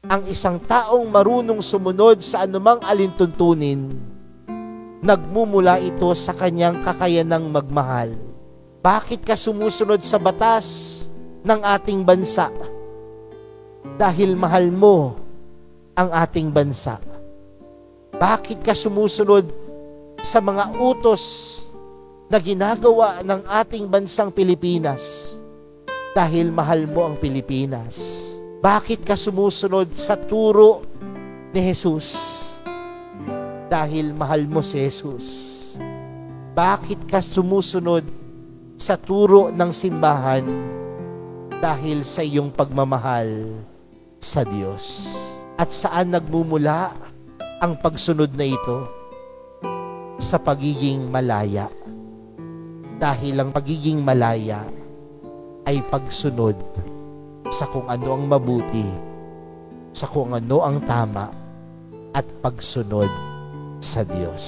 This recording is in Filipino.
ang isang taong marunong sumunod sa anumang alintuntunin, nagmumula ito sa kanyang kakayanang magmahal. Bakit ka sumusunod sa batas ng ating bansa? Dahil mahal mo ang ating bansa. Bakit ka sumusunod sa mga utos na ginagawa ng ating bansang Pilipinas? Dahil mahal mo ang Pilipinas. Bakit ka sumusunod sa turo ni Jesus? Dahil mahal mo si Jesus. Bakit ka sumusunod sa turo ng simbahan? Dahil sa iyong pagmamahal sa Diyos. At saan nagmumula ang pagsunod na ito? Sa pagiging malaya. Dahil ang pagiging malaya ay pagsunod sa kung ano ang mabuti, sa kung ano ang tama, at pagsunod sa Diyos.